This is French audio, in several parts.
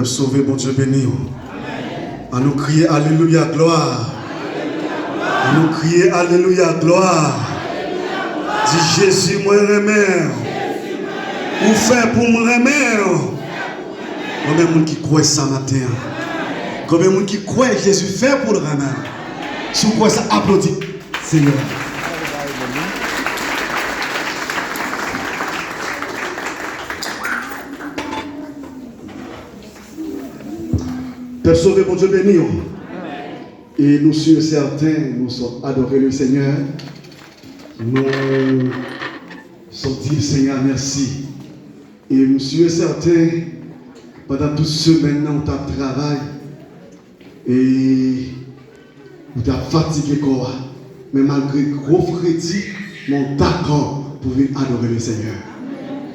Peuple sauvé, bon Dieu béni. À nous crier Alléluia, gloire. À nous crier Alléluia, gloire. Dis Jésus, moi remets. Ou fait pour me remettre. Combien de monde qui croit ça matin? Combien de monde qui croit Jésus fait pour le remettre? Si vous croyez ça, applaudissez. Seigneur. Père sauvé, bon Dieu béni. Et nous sommes certains, nous sommes adorés le Seigneur. Nous sommes dit Seigneur, merci. Et nous sommes certains, pendant toute semaine, nous avons travaillé. Et nous avons fatigué quoi. Mais malgré gros crédit, nous sommes d'accord pour venir adorer le Seigneur.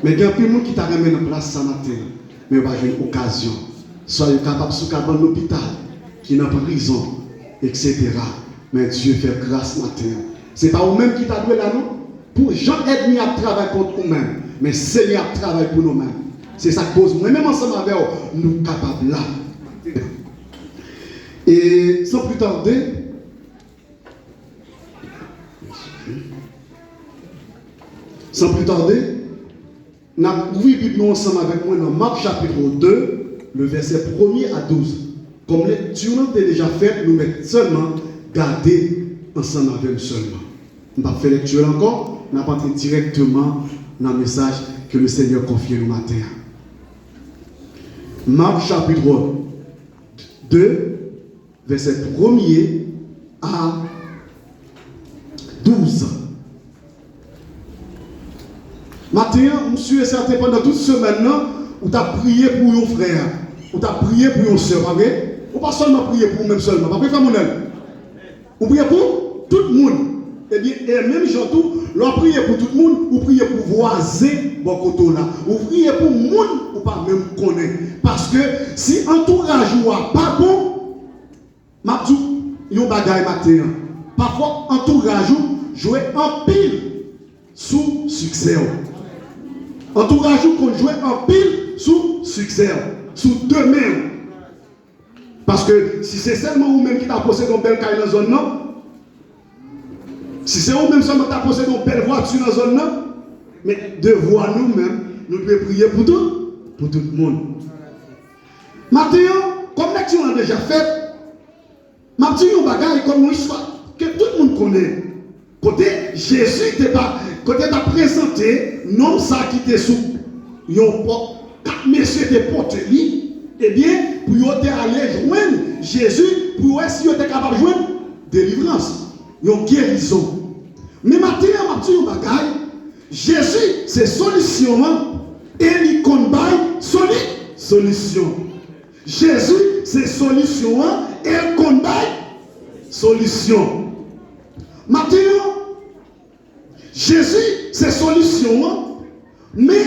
Mais il y a un peu de monde qui t'a remis en place ce matin. Mais on va avoir une occasion. Soyez capables de dans l'hôpital, qui est en prison, etc. Mais Dieu fait grâce matin. Ce n'est pas vous-même qui t'a doué là, non? Pour gens ennemis à travailler contre vous-même. Mais Seigneur travaille pour nous-mêmes. C'est ça qui pose moi-même ensemble avec vous, nous capables là. Et sans plus tarder, nous avons ouvert la Bible ensemble avec moi dans Marc chapitre 2. Le verset 1er à 12. Comme lecture nous avons déjà fait, nous mettons seulement garder ensemble avec nous seulement. Nous ne pas faire lecture encore, nous allons entrer directement dans le message que le Seigneur confie le matin. Marc chapitre 2, verset 1er à 12. Matin, monsieur est certain pendant toute semaine, on t'a prié pour vos frères. On t'a prié pour vos soeurs, pas vrai? On pas seulement prier pour vous-même seulement, pas vrai, frère Monel? On prie pour tout le monde. Eh bien, et même surtout, l'on prie pour tout le monde, on prie pour voisin, bon côté là. On prie pour le monde, on pas même connaître. Parce que si entourage ou pas bon, m'a dit, il y a un bagage matin. Parfois, entourage joue en pile sous succès. Entourage qu'on joue en pile sous succès. Sous deux mains. Parce que si c'est seulement vous-même qui t'a possédé une belle caille dans la zone, non? Si c'est vous-même seulement qui t'a possédé une belle voiture dans la zone, non? Mais devoir nous-mêmes, nous devons prier pour tout le monde. Maintenant, comme l'action a déjà fait, ma petite bagaille comme une histoire que tout le monde connaît. Côté Jésus n'était pas, côté t'a présenté, non ça qui était sous. Quatre messieurs étaient portés, eh bien, pour y aller joindre Jésus, pour essayer si était capable de joindre délivrance, une guérison. Mais maintenant, ma petite bagaille, Jésus, c'est solution, et il combat solution. Jésus, c'est solution, et il combat solution. Maintenant, Jésus, c'est solution, mais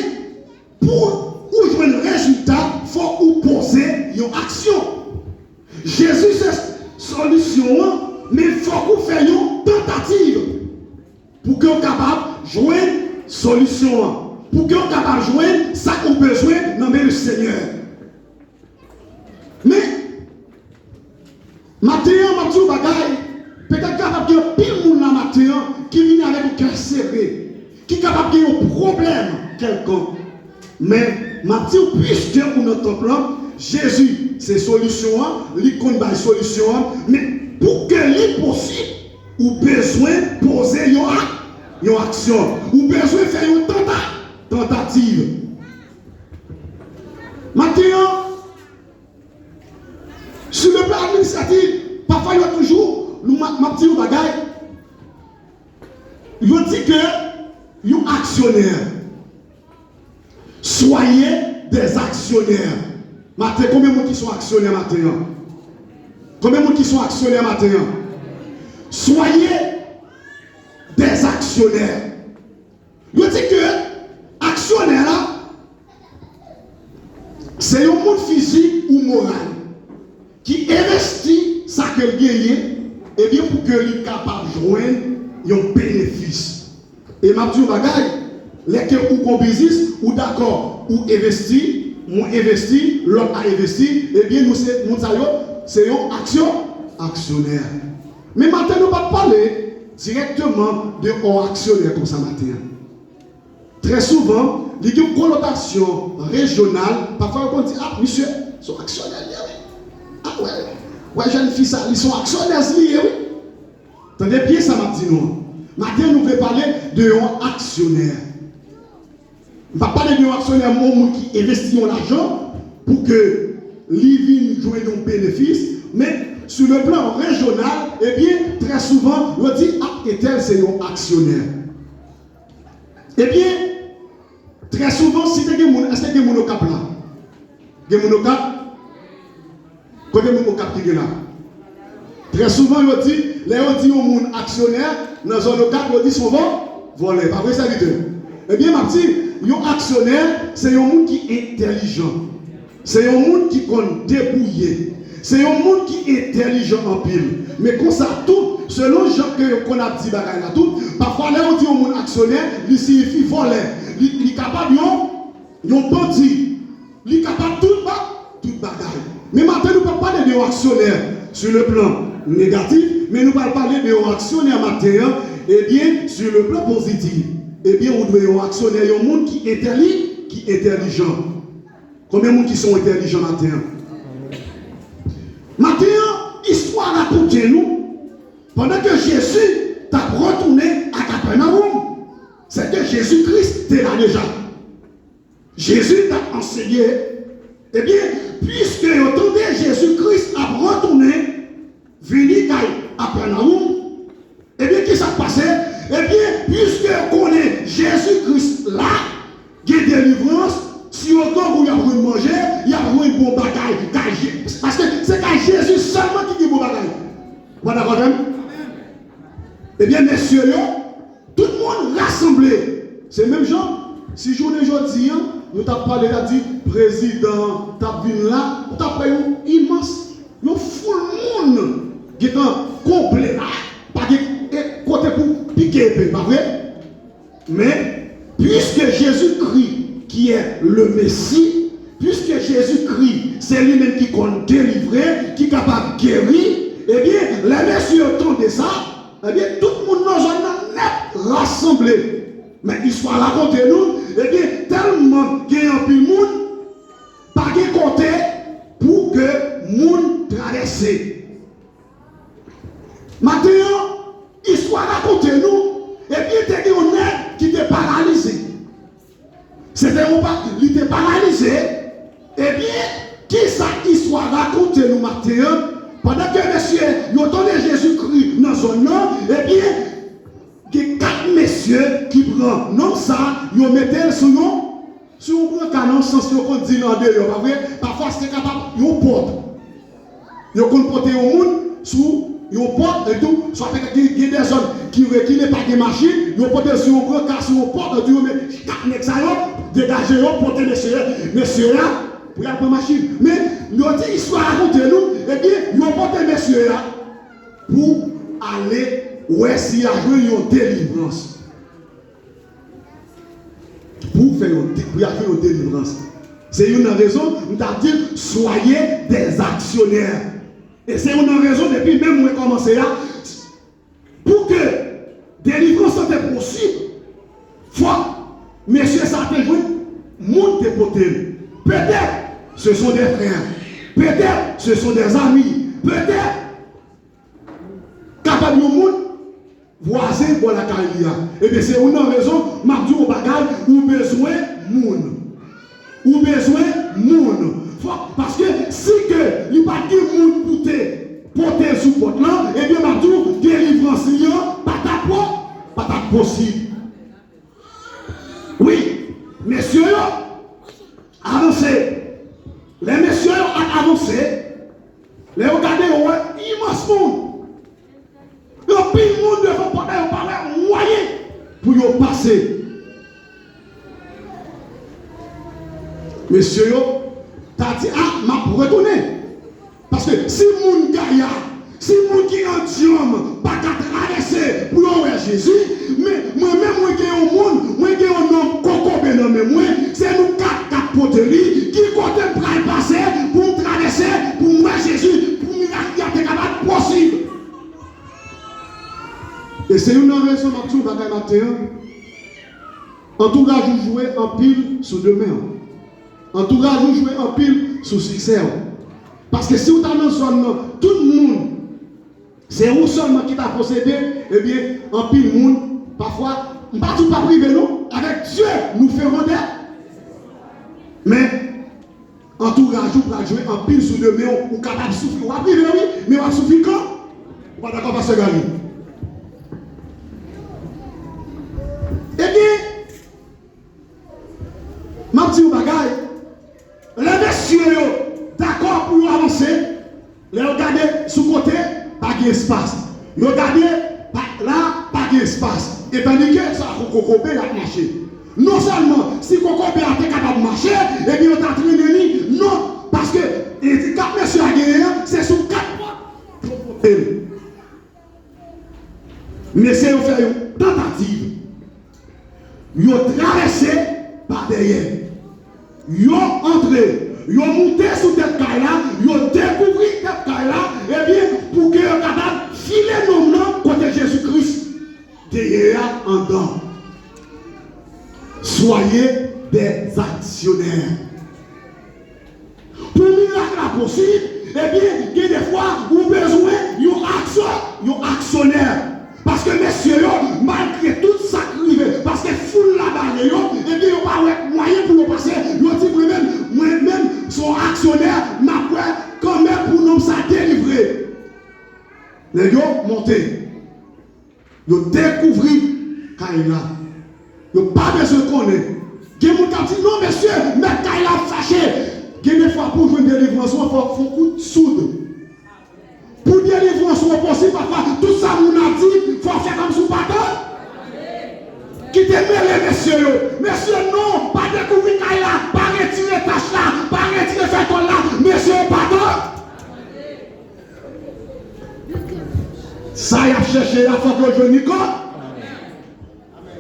pour jouer le résultat, il faut poser une action. Jésus, c'est solution, mais il faut qu'on fasse une tentative pour qu'on soit capable de jouer solution. Pour qu'on soit capable de jouer ça qu'on a besoin de nommer le Seigneur. Mais, maintenant, je vais vous peut-être capable de pile de monde maintenant qui vient avec un cœur serré, qui est capable de un problème quelconque. Mais, Mathieu, puisque pour notre plan, Jésus, c'est solution, il combat solution, mais pour que c'est possible, ou besoin de poser une action, ou besoin de faire une tentative. Maintenant, sur le plan administratif, parfois il y a toujours, ma petite bagaille, il dit que, il y a un actionnaire. Soyez des actionnaires. Maintenant, combien de gens qui sont actionnaires maintenant? Combien de gens qui sont actionnaires maintenant? Soyez des actionnaires. Je dis que actionnaire là, c'est un monde physique ou moral qui investit ça qu'il gagne et bien pour qu'il soit capable de joindre un bénéfice. Et ma petite bagaille, les que ou business ou d'accord ou investi, moi investi, l'autre a investi, eh bien nous c'est un actionnaire. Mais maintenant nous ne pas parler directement de un actionnaire comme ça matin. Très souvent, il y a une connotation régionale. Parfois on dit ah monsieur, ils sont actionnaires. Ah ouais, jeune fille ça, ils sont actionnaires liés, oui. Attendez bien ça m'a dit nous. Maintenant nous voulons parler de un actionnaire. On ne va pas parler d'un actionnaire qui investit en argent pour que l'IVIN joue un bénéfice, mais sur le plan régional, eh bien, très souvent, on dit ah, et tel c'est un actionnaire. Eh bien, très souvent, si tu as est-ce que tu as un monocap là? Tu as un monocap? Quand tu as un monocap qui est là? Très souvent, on dit, on dit un actionnaire, dans un monocap, on dit souvent, volé. Pas vrai ça, dit. Eh bien, ma petite, un actionnaire, c'est un monde qui est intelligent. C'est un monde qui compte débrouiller. C'est un monde qui est intelligent en pile. Mais comme ça, tout, selon les gens qu'on a dit, tout, parfois, là, on dit un monde actionnaire, il signifie voler. Il est capable de bandit. Il est capable de tout bagaille. Mais maintenant, nous ne parlons pas de actionnaire sur le plan négatif, mais nous parlons de actionnaire matin, et bien, sur le plan positif. Eh bien, on doit actionner un monde qui est intelligent. Combien de monde qui sont intelligents maintenant? Maintenant, histoire racontée nous, pendant que Jésus t'a retourné à Capernaum, c'est que Jésus-Christ était là déjà. Jésus t'a enseigné. Eh bien, puisque entendez Jésus-Christ a retourné, venir à Capernaum, eh bien, qu'est-ce qui s'est passé? Eh bien, puisque on est Jésus-Christ là, il y a délivrance, si autant vous avez besoin de manger, il y a besoin de bon bagaille. Parce que c'est qu'à Jésus seulement qui dit bon bagaille. Vous d'accord? Eh bien, messieurs, tout le monde rassemblé. C'est le même genre. Si journée aujourd'hui, nous t'avons parlé, t'as dit, président, t'as vu là, t'as pris un immense, un full monde qui est complet là, pas de côté pour piquer, pas vrai? Mais, puisque Jésus-Christ, qui est le Messie, puisque Jésus-Christ, c'est lui-même qui compte délivrer, qui est capable de guérir, eh bien, les messieurs entendent ça, eh bien, tout le monde dans un net rassemblé. Mais l'histoire raconte nous, eh bien, tellement qu'il y a un peu de monde, pas de côté pour que le monde traverse. Maintenant, l'histoire raconte nous, et puis il y a un nègre qui était paralysé. C'était un il était paralysé. Et bien, qui ça histoire raconte nous matin, pendant que monsieur, nous entendons Jésus-Christ dans son nom, et bien, il y a 4 messieurs qui prennent non ça, ils mettent sur nous, sur un canon sans ce qu'on dit dans deux, pas vrai? Parfois c'est capable, ils portent. Ils ont porté au monde sous, ils portent et tout, soit il y a des zones qui ne pas de machine, ils ont porté sur un gros casse, ils portent, ils ont mis 4 mecs ça, dégagé, ils ont porté messieurs là, pour y avoir une machine. Mais nous avons dit, histoire raconter nous, et bien, ils ont porté messieurs là, pour aller. Ouais, s'il y a une délivrance. Pour faire une délivrance. C'est une raison, nous avons dit, soyez des actionnaires. Et c'est une raison, depuis même où on a commencé là, pour que délivrance soit possible, il faut, messieurs, ça te joue, monter pour peut-être, ce sont des frères. Peut-être, ce sont des amis. Peut-être, capable de monde, voisin pour la carrière. Et bien c'est une raison, m'a dit au bagage, ou besoin moun. Ou besoin moun. Parce que si que il pas de moun pour porter sous porte là, et bien m'a dit délivrance pas ta possible. Oui, messieurs, avancez. Les messieurs ont avancé. Les regardez, immense monde. Le pire monde devant porter un moyen pour y passer. Monsieur, tu as dit, ah, ma pour retourner. Parce que si mon gaïa, si mon qui est un diable, pas qu'à traverser pour voir Jésus, mais moi-même, moi qui est au monde, moi qui est un homme coco, mais moi, c'est nous quatre poteries qui c'est une raison, Mathieu, bagaille matin. En tout cas, vous jouez en pile sous demain. En tout cas, vous jouez en pile sous succès. Parce que si vous avez dans zone, tout le monde, c'est vous seulement qui t'a possédé, eh bien, en pile monde, parfois, pas tout pas privé, non. Avec Dieu, nous ferons des. Mais, en tout cas, vous pouvez jouer en pile sous demain, ou capable de souffrir. Vous privé, oui, mais vous souffrir quand? Vous pas d'accord, Pasteur Gary? Eh bien, ma petite bagaille, les messieurs, d'accord pour avancer, les regarder sous côté, pas d'espace. Les regarder là, pas d'espace. Et tandis que ça, Kokobé a marché. Non seulement si Kokobé a été capable de marcher, et bien on t'a traîné, non, parce que les 4 messieurs à gagner, c'est sous 4 mois. Mais c'est fait une tentative. Ils ont traversé par derrière. Ils ont entré, ils ont monté sous cette caille-là, ils ont découvert cette caille-là, et bien, pour qu'ils soient capables de filer nos noms côté Jésus-Christ. Derrière en dedans. Soyez des actionnaires. Pour miracle possible, eh bien, il y a des fois où vous avez besoin d'un actionnaire. Parce que messieurs, malgré tout ça qui arrive, parce que foule là-bas, et bien, il n'y a pas de moyen pour nous passer. Ils ont dit moi-même, son actionnaire, m'a quand même pour nous ça délivrer. Les gars, montez. Ils ont découvert Kaila. Ils n'ont pas besoin de connaître. Il y a des gens qui disent non, monsieur, mais Kaila fâché. Il y a des fois pour jouer une délivrance, il faut un coup de soude. Pour délivrance possible, parfois, tout ça, mon a dit, il faut faire comme sous patin. Qui te mêle, messieurs. Messieurs, non, pas découvrir Kaila, pas retirer tâche là, pas retirer fait là, messieurs, pardon. Ça, il a cherché la fois que je n'y connais.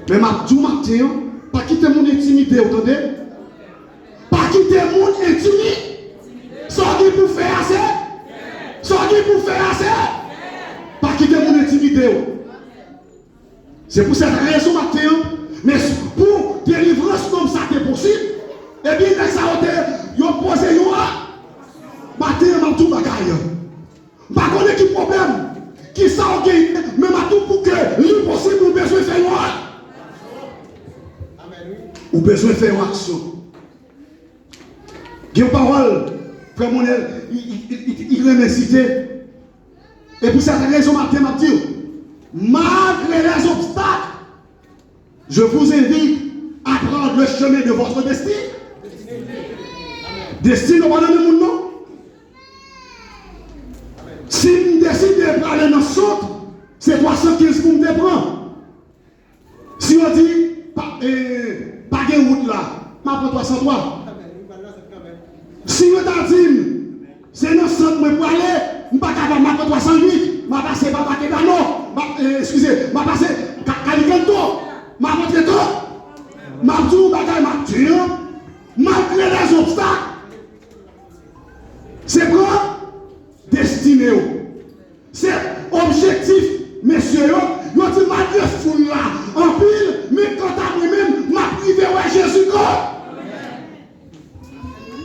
Mais ma tout matin, pas quitter mon intimité, vous entendez? Pas quitter mon intimité. Sortir pour faire assez. Sortir pour faire assez. Pas quitter mon intimité. C'est pour cette raison matin, mais pour délivrance comme ça c'est possible, et bien, ça a été posé matin, ma tout bagaille. Pas connaître qui problème. Qui ça même à tout pour que l'impossible ou besoin de faire ou besoin de faire une action. Il y a une parole, frère Monel, il remet cité. Et pour cette raison, matin, m'a dit, malgré les obstacles, je vous invite à prendre le chemin de votre destin. Destin, on va donner mon nom. Si je décide de parler dans le centre, c'est 315 pour me prendre. Si on dit, pas de route là, je prends 303. Si on dit, c'est dans le centre pour aller, je ne peux pas prendre 308, je vais passer par Bakedano, excusez, je vais passer Calicanto, je vais montrer tout, je vais tout bagaille, je vais tuer, malgré les obstacles. C'est quoi? Destiné. C'est objectif, messieurs. Ils ont dit, malgré foule là, en pile, mais quand à moi-même, ma privé, ouais, Jésus,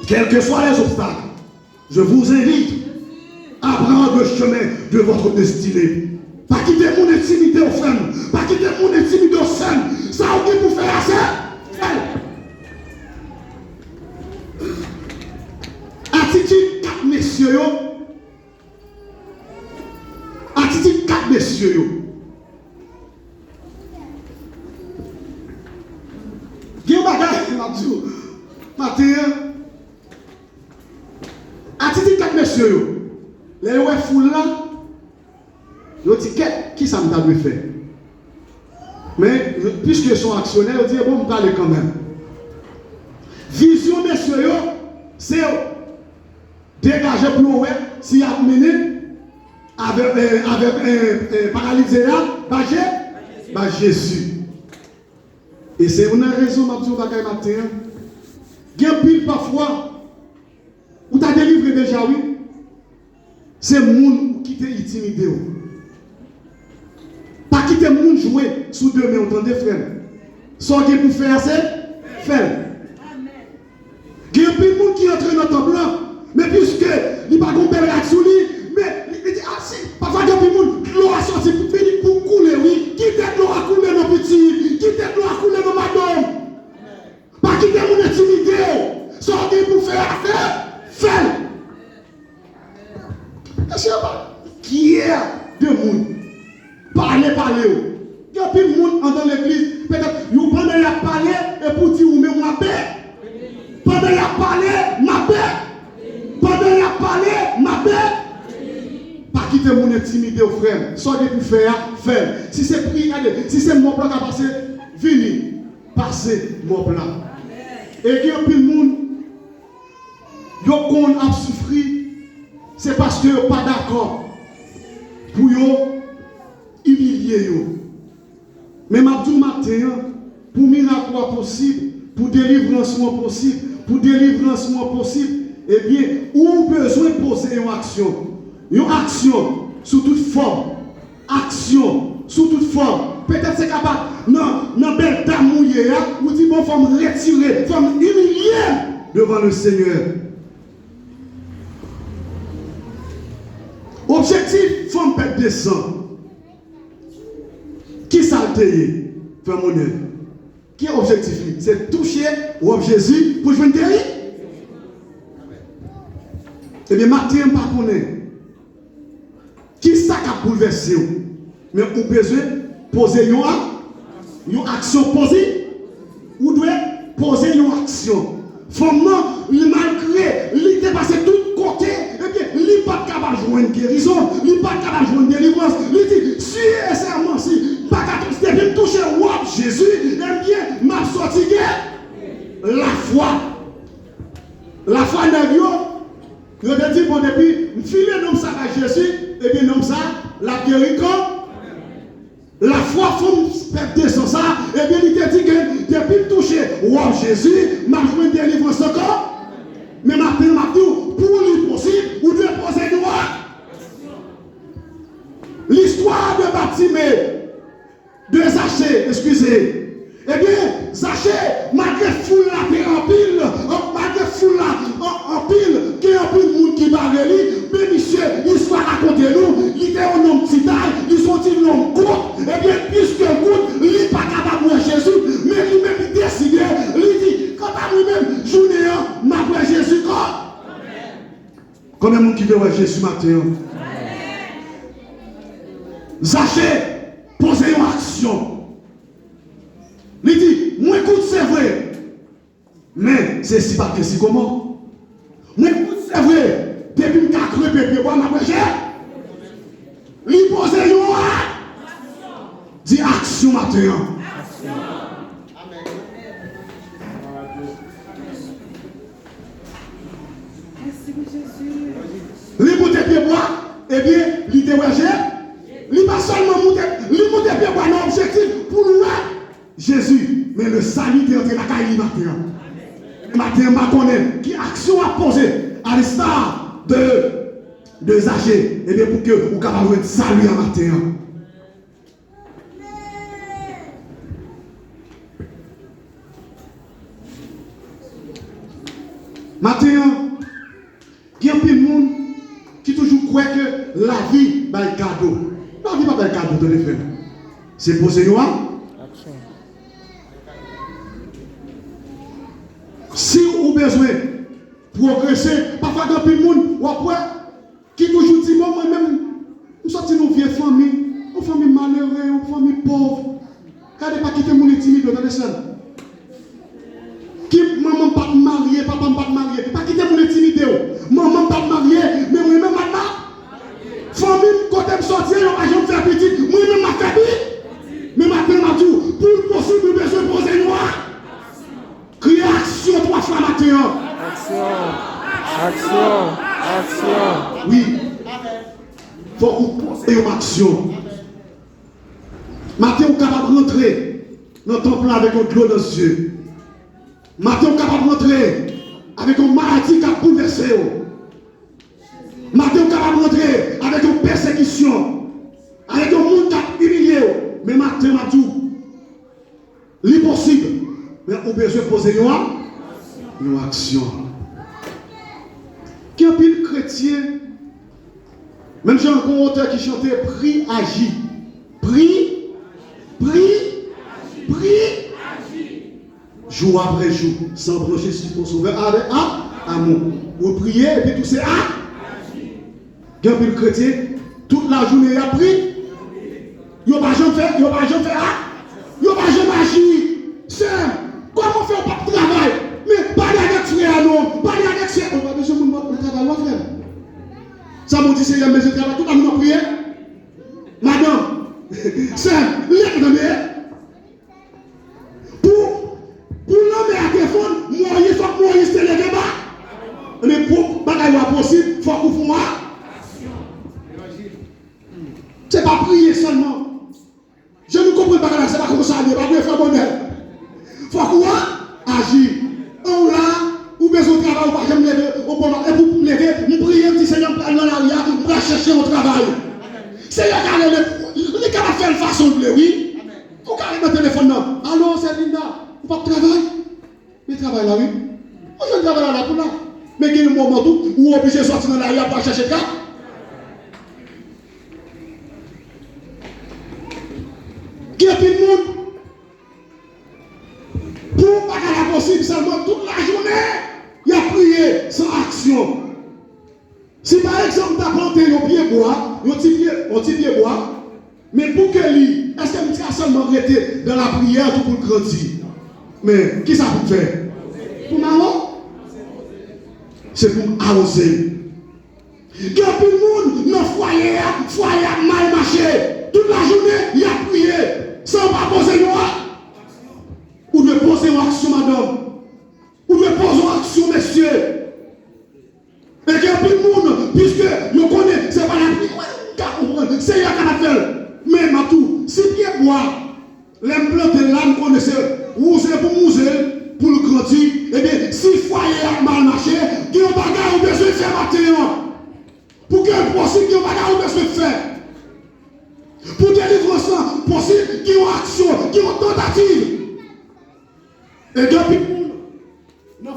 quels que soient les obstacles, je vous invite à prendre le chemin de votre destinée. Pas quitter mon intimité au frère, pas quitter mon intimité au sein. Ça, on dit pour faire ça. Attitude 4 messieurs. Attitude 4 messieurs. Il y a un bagage, matin. Attitude 4 messieurs. Les ouais foule là. Ils disent qui ça m'a dû faire. Mais puisqu'ils sont actionnaires, ils disent bon, on va aller quand même. Vision messieurs, c'est dégager pour ouais, s'il a mené. Avec un paralysé là, Jésus. Et c'est une raison, ma petite bagaille matin. Il y a pile parfois, où tu as délivré déjà, oui. C'est le monde qui t'a intimidé. Pas quitter le monde jouer sous deux mains, entendez frère. Ce qui pour faire, c'est faire. Il y a plus de monde qui entre dans le temple, mais puisque il n'y a pas de belle réaction, mais il dit, ah si, parfois il y a plus de monde, l'eau a sorti pour couler, oui. Qui tête l'eau a coulé dans petit, qui tête l'eau a coulé dans madame. Pas quitter mon intimité, ce qui pour faire, faire. Est-ce qu'il y a deux mondes? Parler. Il y a plus de monde dans l'église. Peut-être, vous pendant la parler et pour dire, vous mettez moi paix. Pendant la parler, ma paix. Pendant la parler, ma paix. Pas quitter mon intimité, frère. Soit de pour faire. Si c'est pris, si c'est mon plat qui a passé, venez. Passez mon plat. Et il y a plus de monde. Qu'on a souffert. C'est parce que vous n'êtes pas d'accord pour humilier. Mais Mabdou matin, pour miracle possible, pour délivrance possible, eh bien, ou besoin de poser une action. Une action sous toute forme. Action sous toute forme. Peut-être c'est capable, non, belle dame mouillée, ou dit bon, faut me retirer, faut me humilier devant le Seigneur. Objectif, faut me perdre des sang. Qui s'altéie? Frère Monel. Qui est objectif? C'est toucher au Jésus pour jouer une guérir? Eh bien, matin, je ne sais pas. Qui ça qui a bouleversé? Mais on a besoin de poser une action posée. Ou doit poser une action. Fondement, malgré, il est passé tout côté. Eh bien, il n'est pas capable de jouer une guérison. Il n'est pas capable de jouer une délivrance. Il dit, si et serment, si, pas capable de toucher au Jésus, eh bien, m'a sorti la foi. La foi n'a rien. Je te dis, bon, depuis, filer nom ça à Jésus, et bien, nom ça, la guérison. La foi, il faut perdre sans ça, et bien, il te dit que depuis toucher au Jésus, m'a joué une délivrance encore. Mais maintenant, m'a dit, pour lui possible, vous devez poser une loi. L'histoire de Bartimée, de Zachée, excusez. Eh bien, Zachée, malgré foule la terre en pile, malgré foule la en pile, qu'il y a un peu de monde qui va lui, mais monsieur, l'histoire raconte nous, il était un homme petit taille, ils sont dit l'homme court, eh bien, puisque court, il n'est pas capable de Jésus, mais lui-même il décide, il dit, quand à lui-même, journée, m'a voir Jésus quoi? Combien de monde qui veut voir Jésus matin? Zachée, posez une action. Il dit, moi écoute c'est vrai, mais c'est si pas que si comment. Moi écoute c'est vrai, depuis que je suis crepé, moi ma prochaine, il pose une action. Dis action maintenant. Amen. Il monte pied bois, eh bien, il déroge, il pas seulement monte pied bois, non objectif pour nous. Jésus, mais le salut est entré dans la caille matin. Matin, je connais qui action à poser à l'instar de Zachée, et bien pour que vous puissiez être salut à matin. Matin, il y a plein de monde qui toujours croit que la vie est un cadeau. La vie n'est pas un cadeau de l'effet. C'est poser une action. Si vous avez besoin de progresser, parfois dans le monde, ou après, qui toujours dit, moi-même, nous sommes une vieille famille, une famille malheureuse, une famille pauvre. Regardez pas quitter mon intimité dans les salles. Qui maman pas mariée, papa pas marié, pas quitter mon intimité. Maman pas mariée, mais moi-même pas marié. Famille, quand elle sortir, elle va faire petit, moi-même ma fait petit. Mais maintenant, ma tout, pour possible, besoin de poser noir. Crier action trois fois matin. Action. Oui. Il faut qu'on pose une action. Matin, on est capable de rentrer dans ton plan avec un glow dans les yeux. Matin, on est capable de rentrer avec une maladie qui a bouleversé. Matin, on est capable de rentrer avec une persécution, avec un monde qui a humilié. Mais matin, matin, m'a dit, l'impossible. Mais on a besoin de poser une action. Qui a pile chrétien, même j'ai un auteur qui chantait prie, agis. Prie, jour après jour, sans brancher sur ton sauveur, avec amour. Vous priez et puis tout c'est qui a pile chrétien, toute la journée il a pris. Il n'y a pas jamais fait, il n'y a pas jamais agi. C'est comment faire pas de travail? Mais pas avec frère, non, pas avec frère. On va besoin de travail, frère. Ça m'a dit, c'est un besoin de travail, tout le monde a prié. Madame, c'est lève pour l'homme à téléphone, il faut que Moïse se lève bas. Mais pour bagaille possible, il faut qu'on fasse. C'est pas prier seulement. Je ne comprends pas que c'est pas comme ça, il n'y a pas de faire bonheur. Il faut quoi? Agir. On là, ou besoin de travail, ou pas, je me lever, au bon moment, et pour me lever, je prie un petit Seigneur, dans l'arrière, pour chercher un travail. Seigneur, il est capable de faire une façon de oui. Vous carrément le téléphone, non. Allô, c'est Linda, vous pas de travail? Mais travail là, oui. Moi, je travaille là pour là. Mais il y a un moment où on est obligé de sortir dans l'arrière pour chercher ça. Qui est tout le monde? Pour pas qu'à la possible seulement toute la journée, il a prié sans action. Si par exemple tu as planté un pied bois, un petit pied bois, mais pour que lui, est-ce que tu as seulement arrêté dans la prière tout pour grandir? Mais qui ça pour faire? Pour maman? C'est pour arroser. Que tout le monde dans le foyer a mal marché. Toute la journée, il a prié. Sans pas poser une action. Ou de poser une action, madame. Ou de poser une action, messieurs. Et que tout le monde, puisque nous connaissons, c'est pas la prière. C'est la canapelle. Mais Matou, si bien bois, l'implanté là, nous connaissons, pour le grandir, eh bien, si foyer a mal marché, il y a un bagage où besoin de faire matin. Pour que le possible, il y a un bagage où besoin de faire. Pour délivrer ça, possible, qui ont action, qui ont tentative. Et depuis dans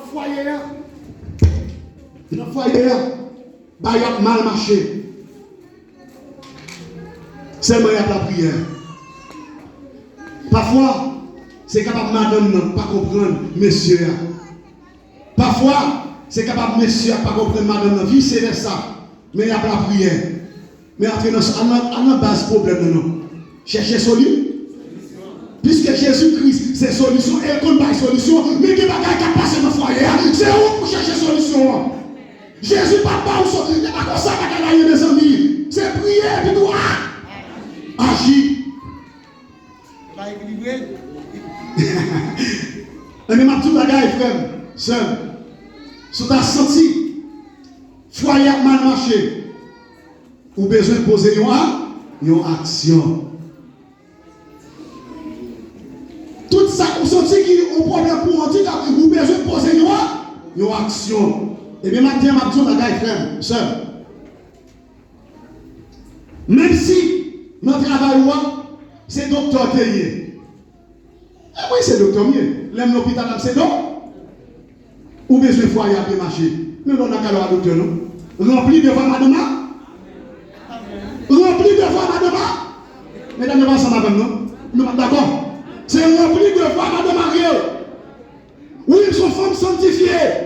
le foyer, bah, il y a mal marché. C'est moi qui la prière. Parfois, c'est capable madame ne pas comprendre, monsieur. Parfois, c'est capable monsieur ne pas comprendre madame, vice versa. Mais il y a la prière. Mais après, on a base problème, non. Chercher solution. Puisque Jésus-Christ, c'est solution, et qu'on n'a pas solution, mais qui va passer dans le foyer, c'est où pour chercher solution. Jésus, papa, il n'est pas comme ça qu'il y a des amis. C'est prière, puis toi, agis. Pas équilibré. Mais ma petite bagaille, frère, seul. Si tu as senti, foyer mal marché, ou besoin de poser une action. Tout ça, vous sentez qu'il y a un problème pour en dire, vous besoin de poser une action. Et bien maintenant, ma petite bagaille, frère, seul. Même si notre travail, c'est docteur payé. Eh oui, c'est docteur mieux. L'aime l'hôpital, c'est donc. Ou besoin de foyer à marcher. Nous, on a qu'à le docteur, non? Rempli de voix, madame. Rempli de voix, madame. Mesdames, nous ensemble avec nous. Nous sommes d'accord. C'est rempli de voix, madame Marie. Oui, nous sommes femmes sanctifiées.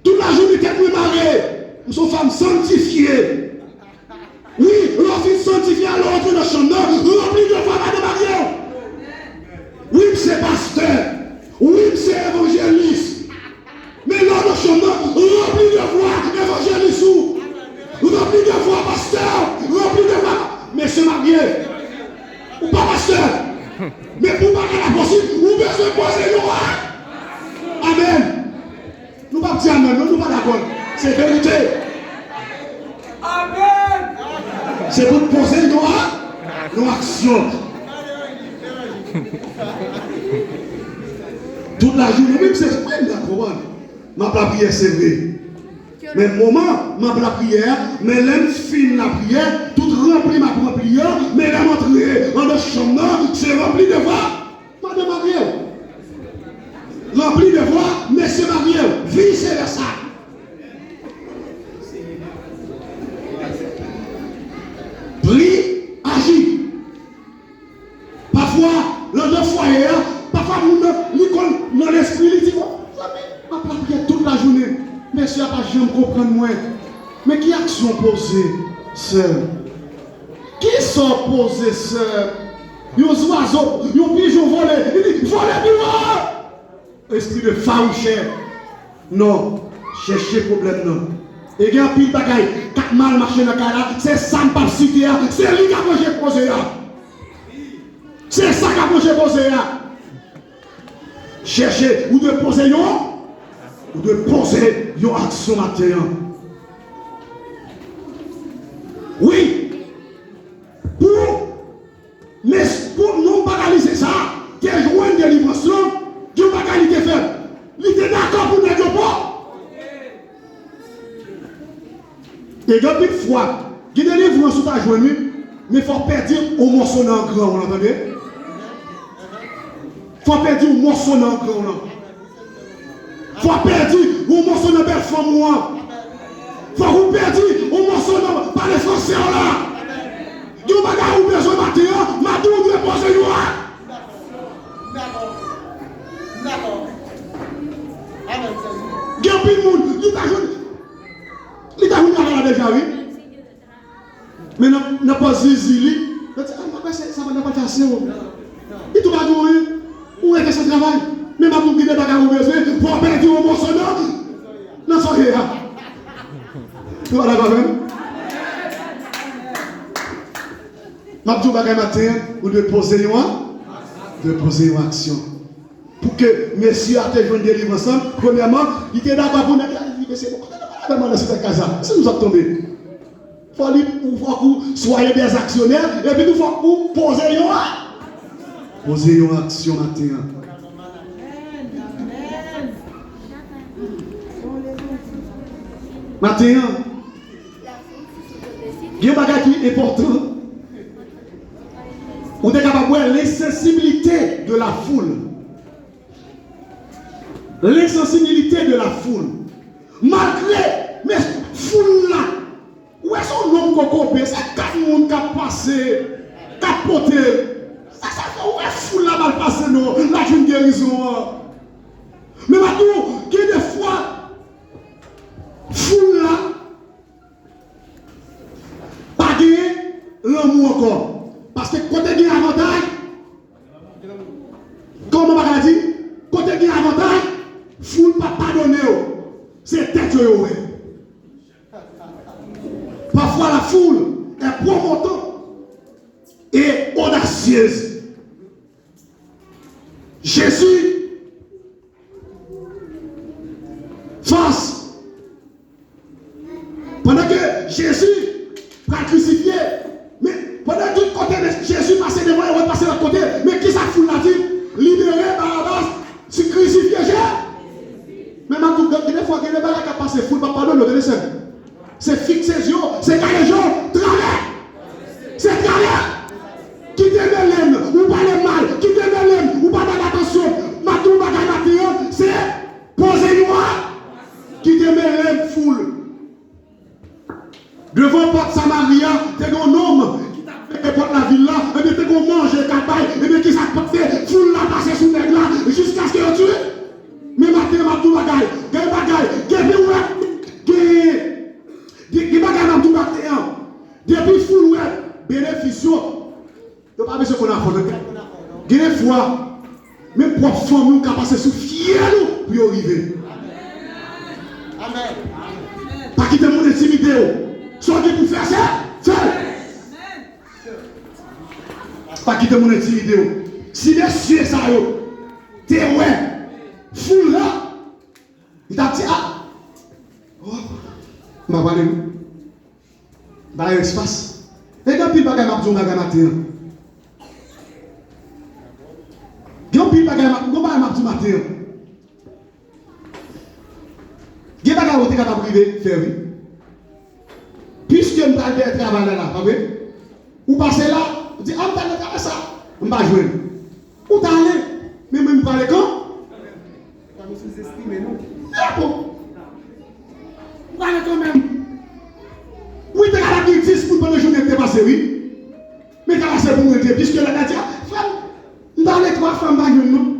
Toute la journée, nous mariées. Nous sommes femmes sanctifiées. Oui, leur fille sanctifiée à l'ordre de la chambre. Rempli de voix, madame Marie. Oui, c'est pasteur. Oui, c'est évangéliste. Mais l'ordre de la chambre, rempli de voix, évangéliste. Rempli de voix, pasteur. Rempli de voix, monsieur marié. Ou pas pasteur. Mais pour pas qu'elle a possible, vous besoin de poser nous. Amen. Nous ne pas dire amen, nous ne pas d'accord. C'est vérité. Amen. C'est pour poser nos actions. Toute la journée, même c'est même d'accord. Ma prière, c'est vrai. Mais le moment, la prière, mais l'aime fin la prière, tout rempli ma prière, mais l'aime entrer dans le chambre, c'est rempli de voix, pas de mariage. Rempli de voix, mais c'est mariage, vice versa. Prie, agit. Parfois, dans le foyer, parfois, dans l'esprit, il dit, ma prière toute la journée. Monsieur, pas jamais comprendre moi. Mais qui action posée, sœur? Qui sont posés, sœur? Yon oiseau, yon pigeon volé. Il dit, volé bureau! Esprit de farouchère. Non, cherchez problème, non. Et il y a un pile bagaille, 4 mal marché dans le cas, c'est ça qui pas cité, c'est lui qui a posé. C'est ça qui a posé. Cherchez, ou de poser ou de poser une action matin. Oui. Mais pour nous paralyser ça, qui est joué une délivrance, qui n'a pas qualité fait. Il était d'accord pour ne pas. Et depuis une fois, qui délivrance ou pas joué, mais il faut perdre au morceau dans le grand, vous entendez? Il faut perdre au morceau dans le grand. Il faut perdre au morceau dans le belle femme. Il faut vous perdre au morceau dans par les Français là. Il y a un bagage où besoin de matin, ma doux doit poser nous. D'accord. Amen. Il y a un peu de monde, il t'a joué déjà, oui. Mais n'a pas zizi, ça va pas passer. Il tout va dire, où est-ce que ça travaille? Mais ma boule qui n'est pas besoin, pour perdre au morceau non, ça y est. Tu vas d'accord même? Ma boule matin, vous devez poser une action. Pour que messieurs aient une délivrance ensemble, premièrement, il était d'accord pour nous dire, c'est bon. Si nous sommes tombés, il faut que soyez des actionnaires et puis il faut que vous posez une action matin. Matin, il y a un bagage qui est important. On est capable de voir l'insensibilité de la foule. L'insensibilité de la foule. Malgré, mais foule là, où est son nom qu'on c'est 4 personnes qui ont passé, capoté. Ça fait où est foule là mal passé, non, la jeune guérison. Mais maintenant, qu'il y a des fois, foule là, pas de l'amour encore. Parce que quand il y a un avantage, comme on va dire, quand il y a un avantage, foule pas pardonner. C'est tête. Parfois la foule est provocante et audacieuse. Jésus face. Pendant que Jésus va crucifier, mais pendant que tout côté de Jésus passait devant et repasser de l'autre côté, mais qui ça foule la dit? Libérer Barabbas, si crucifier Jésus. Mais ma coupe, des fois, il y a des balles qui passent, foule pas pardon, le dessin. C'est fixé, c'est carré, travers. C'est travers. Qui te l'aime, ou pas le mal, qui te l'aime, ou pas d'attention. Ma coupe, c'est poser noir. Qui te l'aime, foule. Devant Porte Samaria, tu es un homme qui t'a fait porte la ville là, et bien tu as mangé capaille, et bien qui s'est fait, foule là, passer sous les là, jusqu'à ce que tu tues. Mais maintenant, ma tout bagaille, depuis foule bénéfice, il n'y a pas besoin qu'on a fait. Des fois, même pour famille qui a passé sous fier pour y arriver. Amen. Pas quitter mon intimité. Soit qui pour faire ça, fais. Pas quitter mon intimité. Si les cieux ça, t'es ouais, foule là, il t'a dit, ah, oh, ma parlé, dans l'espace. Et quand il bagage m'a dit, bagage matin. Quand il bagage m'a dit matin. Il bagage bagages où tu es capable de faire. Puisque je vais travailler là, pas vrai? Ou passer là, vous dites, ah, je vais faire ça, je vais jouer. Où tu allé? Mais je vais parler quand? Vous sous-estimez, non? Ah bon? Vous allez quand même. Oui, tu as dit 10 pour le journée que tu passé, oui. Mais tu as passé pour me dire, puisque la gars dit, frère, tu as allé 3 fois, je vais non?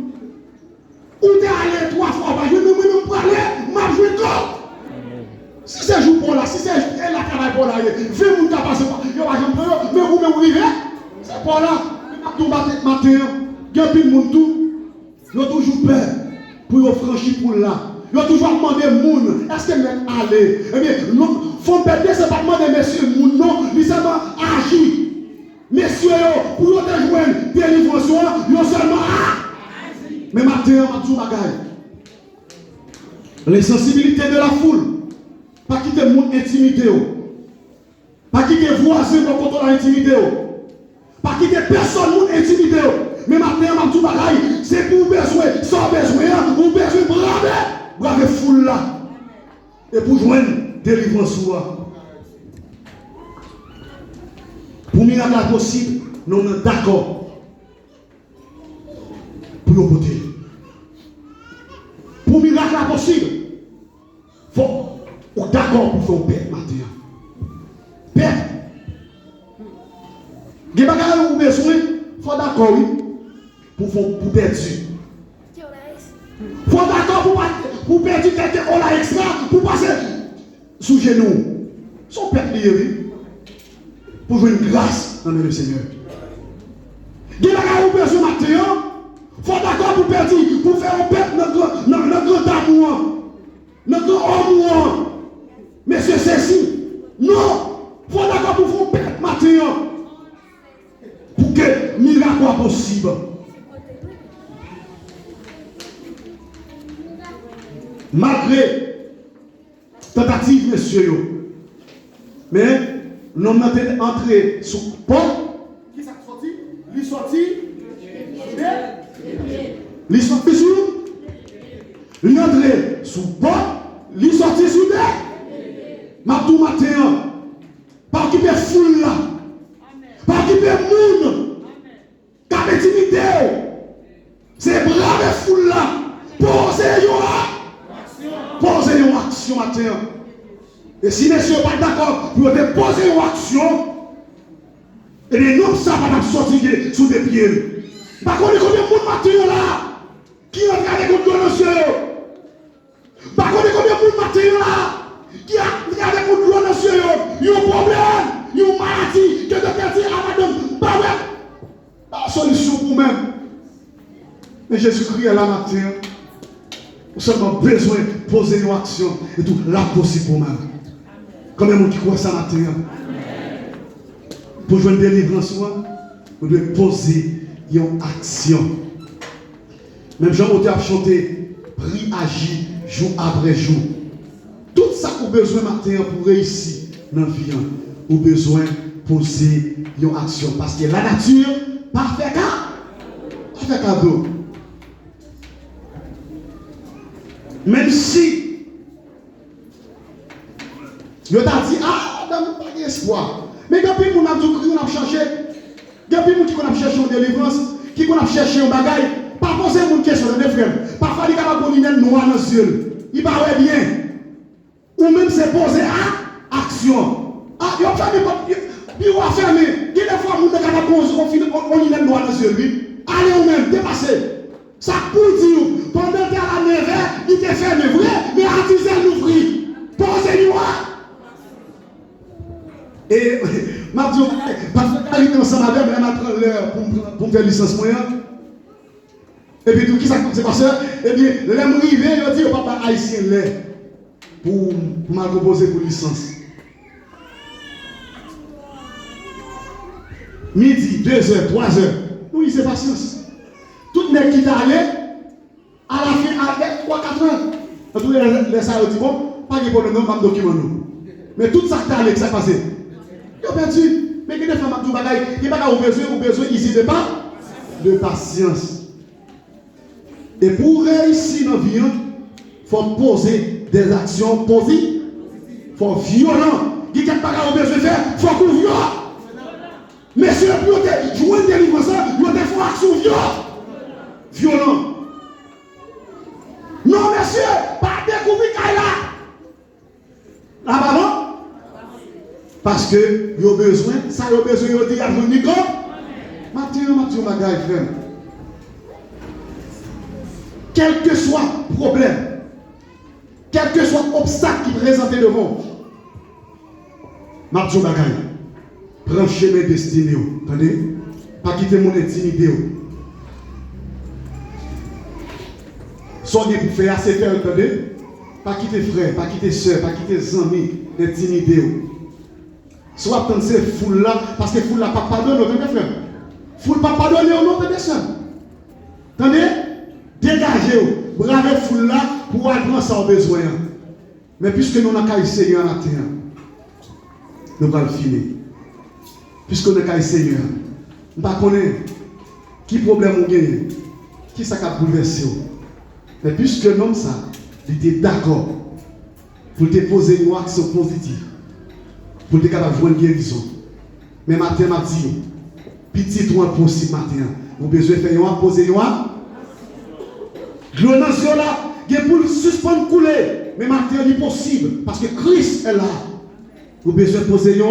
Ou tu es allé 3 fois, je vais non pour aller, je vais quand? Si c'est jour pour là, si c'est la travail pour là, fais mon cas passer, mais vous me arrivez, c'est pour là. Tout matin, il y a plus de monde tout. Il y a toujours peur pour franchir pour là. Il y a toujours demandé moun, est-ce que même aller? Eh bien, faut perdre, c'est pas demander messieurs moun, non, ils seulement agir. Messieurs, pour nous te joindre, délivrance, ils seulement agir. Mais matin, on va tout bagaille. Les sensibilités de la foule. Pas quitter le monde intimidé. Pas quitter voisin pour contrôler l'intimidé. Pas quitter personne monde intimidé. Mais maintenant, tout bagaille, c'est pour besoin, sans besoin, pour besoin braver foule là. Et pour joindre délivrance. Pour miracle possible, nous sommes d'accord. Pour nous côté. Pour miracle possible, faut ou d'accord pour faire paix maintenant. Paix. Des bagages ou besoin, faut d'accord oui, pour perdre. Faut d'accord pour perdre quelqu'un on l'a extra pour passer sous genou. Son père lié pour jouer une grâce dans le Seigneur. Des bagages ou besoin maintenant, faut d'accord pour perdre pour faire paix notre grand amour, notre homme. Monsieur ceci, non, il faut d'accord pour vous perdre maintenant. Pour que miracle soit possible. Malgré tentative, monsieur, mais nous sommes entrés sous Paul. Qui s'est sorti? Il sorti. Il sorti sous. Il est entré sous Paul. Il sorti sous des. Matou matin, pas qui peut foule là, pas qui peut monde, qui peut intimidé, c'est brave foule là, posez une action matin. Et si messieurs pas d'accord pour te poser une action, et les noms ça va pas sortir sous des pieds. Par contre, combien de monde matin là, qui regarde contre le monsieur, par contre, combien de monde matin là, qui a regardé pour le monsieur, il y a un problème, il y a une maladie, que docteur dit à madame, pas ouais, pas solution pour même. Mais Jésus-Christ est là matin, nous avons besoin de poser une action et tout là possible pour même. Combien de monde qui croit ça matin? Pour jouer une délivrance, vous devez poser une action. Même Jean-Moté a chanté, prie, agit, jour après jour. Tout ça qu'on a besoin matin pour réussir dans la vie, on a besoin de poser une action. Parce que la nature, pas fait cadeau. Même si, je t'a dit, ah, on n'a pas d'espoir. Mais depuis qu'on a tout cru, on a cherché, depuis qu'on a cherché une délivrance, qu'on a cherché un bagage, pas poser une question de frère. Parfois, il y a des gens noir dans les yeux. Il parle bien. Ou même c'est poser à action. Ah, il y a fermé. Il y a des fois, on a posé, on y est noir dans les yeux. Allez, on même, dépassez. Ça pour dire, pendant que tu as la 9h, il te fermé vrai, mais à 10h, nous ouvrir. Posez-nous. Et, ma dit, parce que quand il est ensemble avec moi, elle prend l'heure pour me faire licence moyen. Et puis, tout qui ça c'est parce que, eh bien, l'homme arrivé, il dit au papa haïtien, pour m'a proposer pour licence. Midi, 2h, 3h, nous, il c'est patience. Tout le monde qui est allé, à la fin, avec 3-4 ans, tous les salles disent, bon, pas de problème, non, pas de document, nous. Mais tout ça qui est allé, ça s'est passé. Il a perdu. Mais qui est fait tout bagaille, il n'y a pas besoin ici de pas de patience. Et pour réussir dans la vie, il faut poser des actions positives. Il faut violent. Il y a quelque chose qu'on a besoin de faire, il faut qu'on violent. Messieurs, pour jouer une délivrance, il faut faire action violent. Non, messieurs, pas découvrir Kaila. Là-bas, non? Parce que il y a besoin, ça y a besoin de dire à vous, Nico. Mathieu, Magaï, frère. Quel que soit le problème, quel que soit l'obstacle qui présente devant, Mathieu Magaï, prends chemin destiné. Attendez? Pas quitter mon intimidé. Soit bien pour faire assez faire, attendez? Pas quitter frère, pas quitter soeur, pas quitter amis, intimidé. Soit attendre ces foules là, parce que foule là pas pardonner, attendez frère. Foule pas pardonner au nom de personne. Attendez? Dégagez-vous, bravez foule là pour aller prendre ça au besoin. Mais puisque nous n'avons qu'à essayer à la terre, nous allons finir. Puisque nous n'avons qu'à essayer, nous ne connaissons pas qui problème nous gagne, qui ça a bouleversé. Mais puisque l'homme ça, il était d'accord pour te poser une action positive, pour te capable de voir une guérison. Mais matin, m'a dit, petit ou impossible matin, vous avez besoin de faire une poser une glonance là, il est pour suspendre couler. Mais matin, il est possible, parce que Christ est là. Vous avez besoin de poser une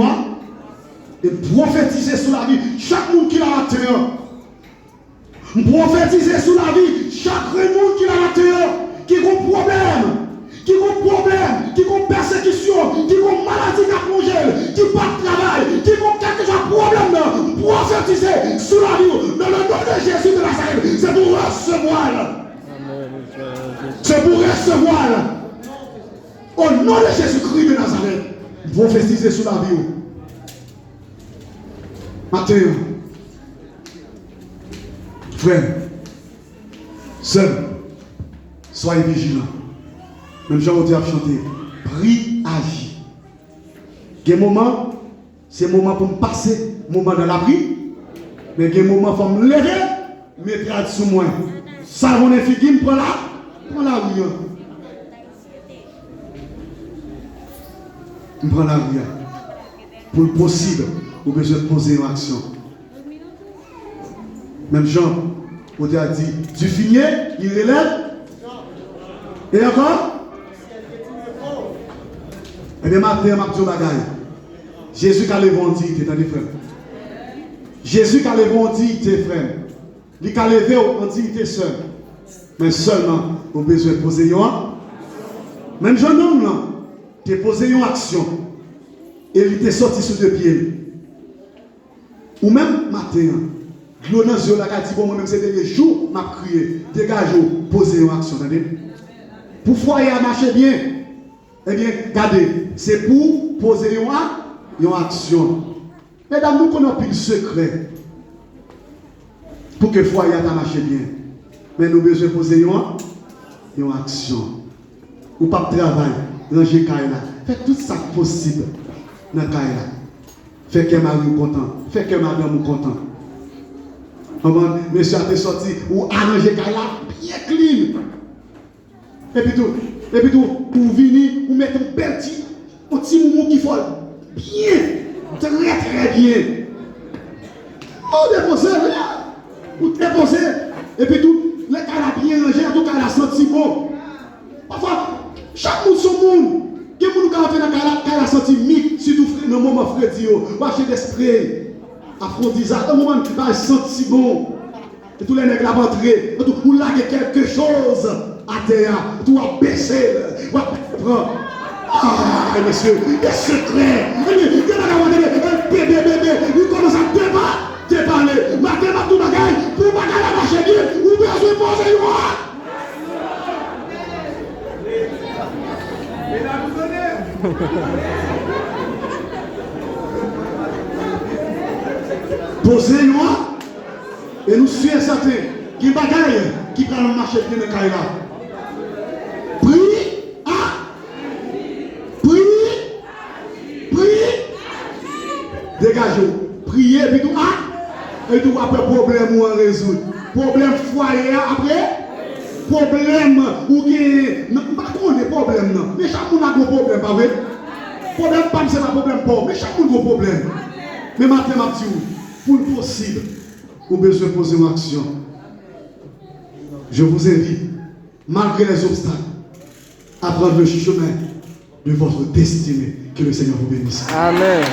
et prophétiser sur la vie. Chaque monde qui l'a l'intérieur. Prophétiser sur la vie. Chaque monde qui l'a l'intérieur. Qui a un problème, qui a une persécution, qui a une maladie qui a plongé, qui n'a pas de travail, qui a quelque chose de problème. Prophétiser sur la vie. Dans le nom de Jésus de Nazareth. C'est pour recevoir. C'est pour recevoir. Au nom de Jésus-Christ de Nazareth. Prophétiser sur la vie. Matin, frère, seul, soyez vigilants. Même Jean Audier a chanté, prie, agis. Il y a des moments, c'est un moment pour me passer, un moment dans la vie, mais il y a un moment pour me lever, mettre sous moi. Ça, on est fini, prends la vie. Je prends la vie. Pour le possible, vous avez besoin de poser une action. Même Jean, on a dit, tu finis, il relève. Et encore? Et bien, matin, je vais bagaille. Jésus qui a levé en dignité, t'as dit frère. Jésus qui a levé en dignité, frère. Il a levé en dignité seul. Mais seulement, vous avez besoin de poser une action. Même jeune homme, là, tu as posé une action. Et il était sorti sur deux pieds. Ou même matin, glonance de la dit bon, moi-même, c'est des jours, m'a crié, dégagez-vous, posez une action. Pour foyer à marcher bien, eh bien, regardez, c'est pour poser une action. Mesdames, nous connaissons plus le secret pour que foyer à marcher bien. Mais nous avons besoin de poser une action. Ou pas de travail, ranger Kaila. Faites tout ça possible dans Kaila. Fait que Marie est content. Fait que madame est content. Monsieur a été sorti ou arranger Kaila bien clean. Et puis tout, pour venir, vous mettez un petit moumou qui folle. Bien, très bien. On dépose, vous déposez. Et puis tout, les Kaila bien rangé, tout cas la senti bon. Parfois, chaque monde son monde. Qui est pour nous faire dans Kaila senti mic, surtout dans le moment Freddy, marcher des sprays, aphrodisiaque, un moment qui va sentir bon. Et tous les nègres là rentrés, vous laguez quelque chose à terre, tout va baisser, vous prendre. Ah, monsieur, des secrets. Il y a un bébé, il commence à déballer. Maintenant, tout bagaille, pour bagaille à marcher bien, vous besoin de poser une voix. Posez une voix. Et nous sommes certains qui bagaille qui prend le marché bien de Kaila. Prie. Dégagez. Priez et puis tout. Et tout après problème ou en résoudre. Problème foyer après. problème, ou que, non, pas qu'on ait problème, non. Mais chaque monde a un problème, pas vrai? Problème, pas c'est pas problème, pas. Mais chaque monde a un problème. Mais maintenant, pour le possible, vous avez besoin de poser une action. Je vous invite, malgré les obstacles, à prendre le chemin de votre destinée. Que le Seigneur vous bénisse. Amen.